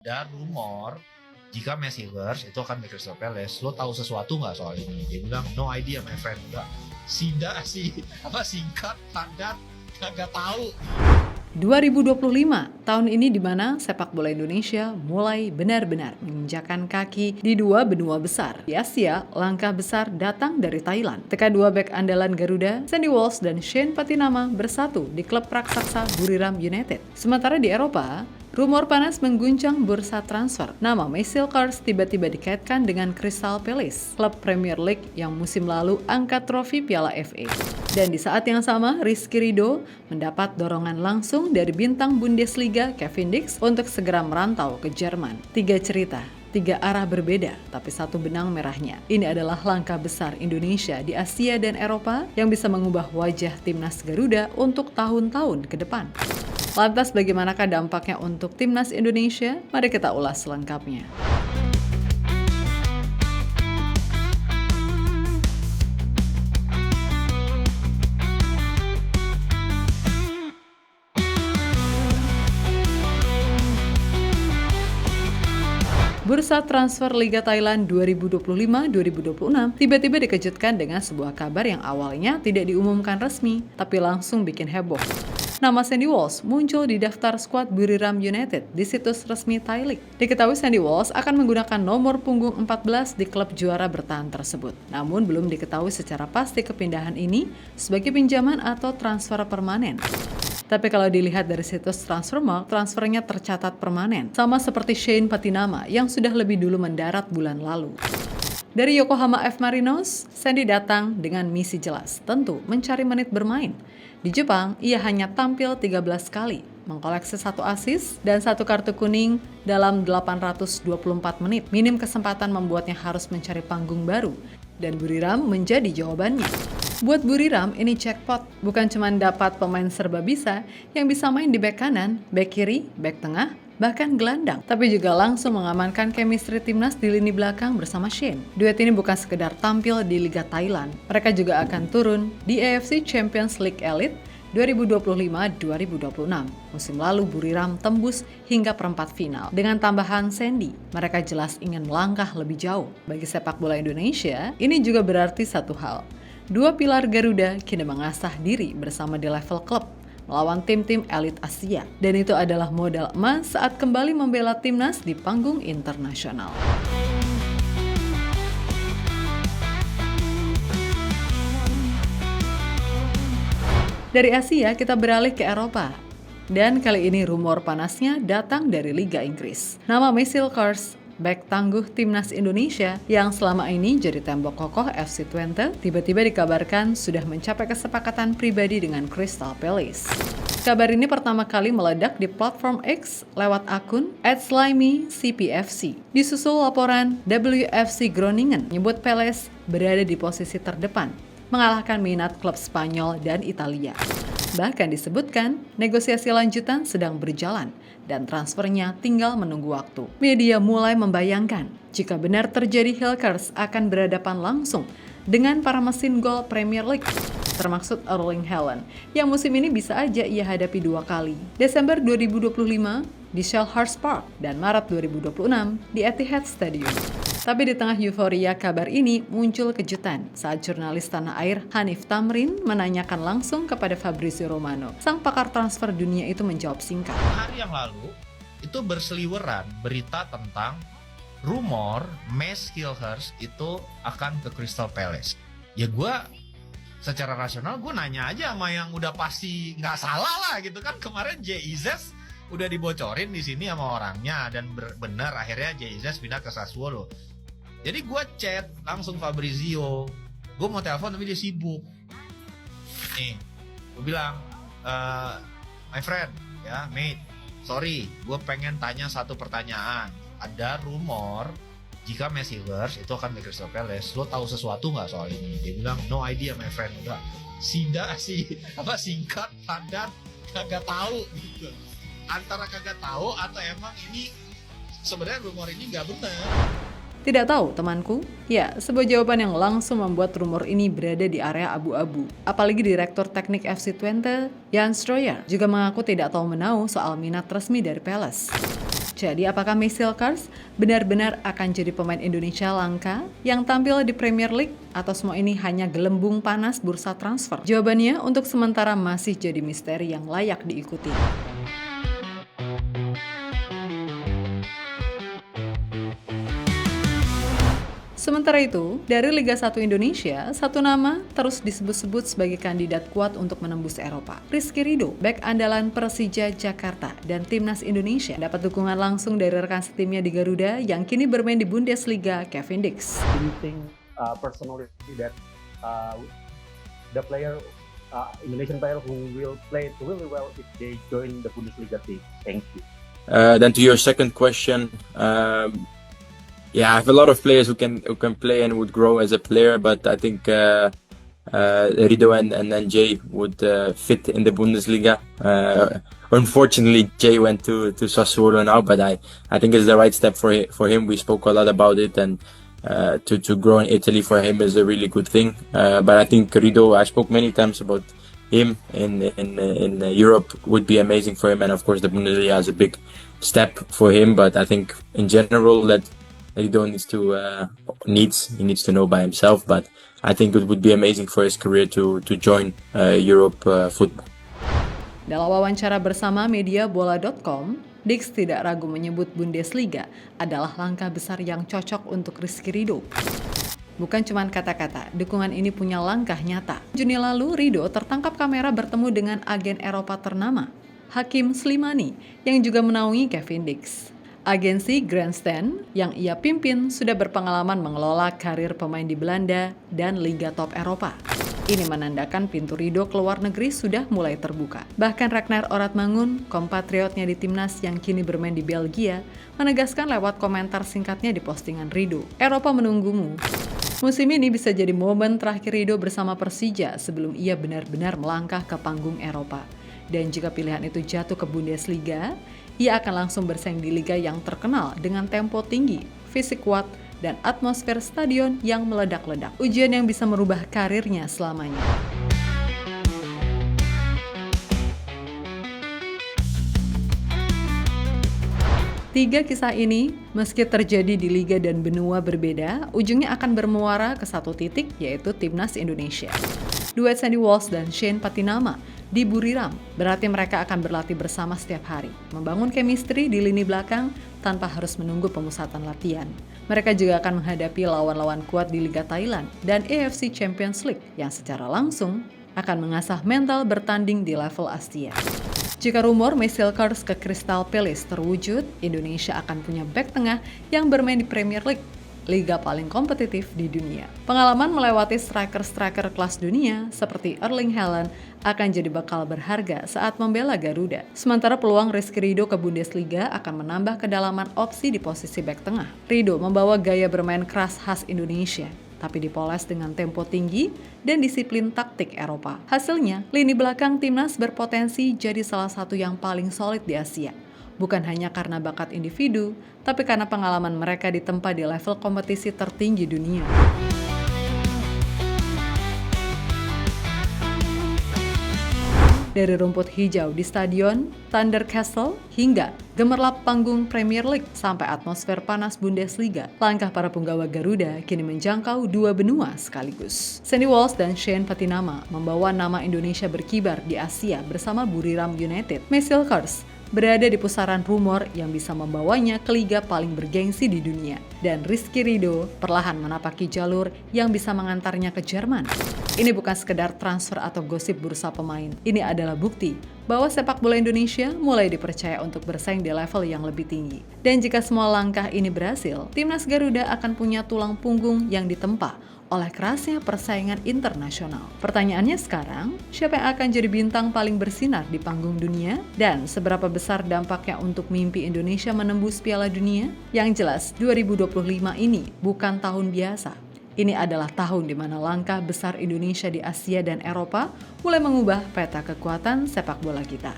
Ada rumor jika Messiverse itu akan ke Crystal Palace. Lo tahu sesuatu nggak soal ini? Dia bilang no idea my friend. Enggak. Singkat, padat, kagak tahu. 2025, tahun ini di mana sepak bola Indonesia mulai benar-benar menginjakan kaki di dua benua besar. Di Asia, langkah besar datang dari Thailand. Teka dua bek andalan Garuda, Sandy Walsh dan Shane Patinama bersatu di klub raksasa Buriram United. Sementara di Eropa, rumor panas mengguncang bursa transfer. Nama Marcel Kars tiba-tiba dikaitkan dengan Crystal Palace, klub Premier League yang musim lalu angkat trofi Piala FA. Dan di saat yang sama, Rizky Ridho mendapat dorongan langsung dari bintang Bundesliga Kevin Dix untuk segera merantau ke Jerman. 3 cerita, 3 arah berbeda, tapi satu benang merahnya. Ini adalah langkah besar Indonesia di Asia dan Eropa yang bisa mengubah wajah timnas Garuda untuk tahun-tahun ke depan. Lantas bagaimanakah dampaknya untuk timnas Indonesia? Mari kita ulas selengkapnya. Bursa transfer Liga Thailand 2025-2026 tiba-tiba dikejutkan dengan sebuah kabar yang awalnya tidak diumumkan resmi, tapi langsung bikin heboh. Nama Sandy Walsh muncul di daftar skuad Buriram United di situs resmi Thai League. Diketahui Sandy Walsh akan menggunakan nomor punggung 14 di klub juara bertahan tersebut. Namun belum diketahui secara pasti kepindahan ini sebagai pinjaman atau transfer permanen. Tapi kalau dilihat dari situs Transfermarkt, transfernya tercatat permanen, sama seperti Shane Patinama yang sudah lebih dulu mendarat bulan lalu. Dari Yokohama F. Marinos, Sandy datang dengan misi jelas, tentu mencari menit bermain. Di Jepang, ia hanya tampil 13 kali, mengkoleksi 1 assist dan 1 kartu kuning dalam 824 menit. Minim kesempatan membuatnya harus mencari panggung baru, dan Buriram menjadi jawabannya. Buat Buriram, ini jackpot. Bukan cuma dapat pemain serba bisa yang bisa main di bek kanan, bek kiri, bek tengah, bahkan gelandang. Tapi juga langsung mengamankan chemistry timnas di lini belakang bersama Shane. Duet ini bukan sekedar tampil di Liga Thailand. Mereka juga akan turun di AFC Champions League Elite 2025-2026. Musim lalu Buriram tembus hingga perempat final. Dengan tambahan Sandy, mereka jelas ingin melangkah lebih jauh. Bagi sepak bola Indonesia, ini juga berarti satu hal. 2 pilar Garuda kini mengasah diri bersama di level klub melawan tim-tim elit Asia. Dan itu adalah modal emas saat kembali membela timnas di panggung internasional. Dari Asia kita beralih ke Eropa. Dan kali ini rumor panasnya datang dari Liga Inggris. Nama Marcel Kars, bek tangguh timnas Indonesia yang selama ini jadi tembok kokoh FC Twente, tiba-tiba dikabarkan sudah mencapai kesepakatan pribadi dengan Crystal Palace. Kabar ini pertama kali meledak di platform X lewat akun @slimycpfc. Disusul laporan WFC Groningen menyebut Palace berada di posisi terdepan, mengalahkan minat klub Spanyol dan Italia. Bahkan disebutkan negosiasi lanjutan sedang berjalan dan transfernya tinggal menunggu waktu. Media mulai membayangkan jika benar terjadi Kars akan berhadapan langsung dengan para mesin gol Premier League, termasuk Erling Haaland, yang musim ini bisa aja ia hadapi 2 kali. Desember 2025 di Selhurst Park dan Maret 2026 di Etihad Stadium. Tapi di tengah euforia kabar ini muncul kejutan saat jurnalis tanah air Hanif Tamrin menanyakan langsung kepada Fabrizio Romano. Sang pakar transfer dunia itu menjawab singkat. Hari yang lalu itu berseliweran berita tentang rumor Marcel Kars itu akan ke Crystal Palace. Ya gue secara rasional gue nanya aja sama yang udah pasti nggak salah lah gitu kan. Kemarin JIZ udah dibocorin di sini sama orangnya dan benar akhirnya JIZ pindah ke Sassuolo. Jadi gue chat langsung Fabrizio, gue mau telepon tapi dia sibuk. Nih, gue bilang, my friend, ya mate, sorry, gue pengen tanya satu pertanyaan. Ada rumor jika Messiverse itu akan ke Crystal Palace. Lo tahu sesuatu nggak soal ini? Dia bilang no idea my friend. Udah, singkat, padat, kagak tahu gitu. Antara kagak tahu atau emang ini sebenarnya rumor ini nggak benar. Tidak tahu, temanku? Ya, sebuah jawaban yang langsung membuat rumor ini berada di area abu-abu. Apalagi Direktur Teknik FC Twente, Jan Stroyer, juga mengaku tidak tahu menahu soal minat resmi dari Palace. Jadi apakah Michel-Kars benar-benar akan jadi pemain Indonesia langka yang tampil di Premier League atau semua ini hanya gelembung panas bursa transfer? Jawabannya untuk sementara masih jadi misteri yang layak diikuti. Sementara itu, dari Liga 1 Indonesia, satu nama terus disebut-sebut sebagai kandidat kuat untuk menembus Eropa. Rizky Ridho, bek andalan Persija Jakarta dan Timnas Indonesia, dapat dukungan langsung dari rekan setimnya di Garuda yang kini bermain di Bundesliga, Kevin Dix. Do you think personally that the player, Indonesian player who will play really well if they join the Bundesliga team? Thank you. Then to your second question, yeah, I have a lot of players who can play and would grow as a player, but I think Ridho and Jay would fit in the Bundesliga. Unfortunately, Jay went to Sassuolo now, but I think it's the right step for him. We spoke a lot about it, and to grow in Italy for him is a really good thing. But I think Ridho, I spoke many times about him in Europe, would be amazing for him, and of course the Bundesliga is a big step for him. But I think in general that Ridho needs to know by himself, but I think it would be amazing for his career to join Europe football. Dalam wawancara bersama media bola.com, Dix tidak ragu menyebut Bundesliga adalah langkah besar yang cocok untuk Rizky Ridho. Bukan cuma kata-kata, dukungan ini punya langkah nyata. Juni lalu, Ridho tertangkap kamera bertemu dengan agen Eropa ternama, Hakim Slimani, yang juga menaungi Kevin Dix. Agensi Grandstand yang ia pimpin sudah berpengalaman mengelola karir pemain di Belanda dan Liga Top Eropa. Ini menandakan pintu Ridho ke luar negeri sudah mulai terbuka. Bahkan Ragnar Oratmangun, kompatriotnya di timnas yang kini bermain di Belgia, menegaskan lewat komentar singkatnya di postingan Ridho, "Eropa menunggumu." Musim ini bisa jadi momen terakhir Ridho bersama Persija sebelum ia benar-benar melangkah ke panggung Eropa. Dan jika pilihan itu jatuh ke Bundesliga, ia akan langsung bersaing di liga yang terkenal dengan tempo tinggi, fisik kuat, dan atmosfer stadion yang meledak-ledak. Ujian yang bisa merubah karirnya selamanya. Tiga kisah ini, meski terjadi di liga dan benua berbeda, ujungnya akan bermuara ke satu titik, yaitu Timnas Indonesia. Duet Sandy Walsh dan Shane Patinama di Buriram, berarti mereka akan berlatih bersama setiap hari, membangun chemistry di lini belakang tanpa harus menunggu pemusatan latihan. Mereka juga akan menghadapi lawan-lawan kuat di Liga Thailand dan AFC Champions League yang secara langsung akan mengasah mental bertanding di level Asia. Jika rumor Michel-Kars ke Crystal Palace terwujud, Indonesia akan punya bek tengah yang bermain di Premier League, liga paling kompetitif di dunia. Pengalaman melewati striker-striker kelas dunia seperti Erling Haaland akan jadi bakal berharga saat membela Garuda. Sementara peluang Rizky Ridho ke Bundesliga akan menambah kedalaman opsi di posisi bek tengah. Ridho membawa gaya bermain keras khas Indonesia, tapi dipoles dengan tempo tinggi dan disiplin taktik Eropa. Hasilnya, lini belakang timnas berpotensi jadi salah satu yang paling solid di Asia. Bukan hanya karena bakat individu, tapi karena pengalaman mereka ditempa di level kompetisi tertinggi dunia. Dari rumput hijau di stadion Thunder Castle hingga gemerlap panggung Premier League sampai atmosfer panas Bundesliga, langkah para punggawa Garuda kini menjangkau dua benua sekaligus. Sandy Walsh dan Shane Patinama membawa nama Indonesia berkibar di Asia bersama Buriram United. Michel-Kars berada di pusaran rumor yang bisa membawanya ke liga paling bergengsi di dunia. Dan Rizky Ridho perlahan menapaki jalur yang bisa mengantarnya ke Jerman. Ini bukan sekedar transfer atau gosip bursa pemain. Ini adalah bukti bahwa sepak bola Indonesia mulai dipercaya untuk bersaing di level yang lebih tinggi. Dan jika semua langkah ini berhasil, Timnas Garuda akan punya tulang punggung yang ditempa oleh kerasnya persaingan internasional. Pertanyaannya sekarang, siapa yang akan jadi bintang paling bersinar di panggung dunia? Dan seberapa besar dampaknya untuk mimpi Indonesia menembus Piala Dunia? Yang jelas, 2025 ini bukan tahun biasa. Ini adalah tahun di mana langkah besar Indonesia di Asia dan Eropa mulai mengubah peta kekuatan sepak bola kita.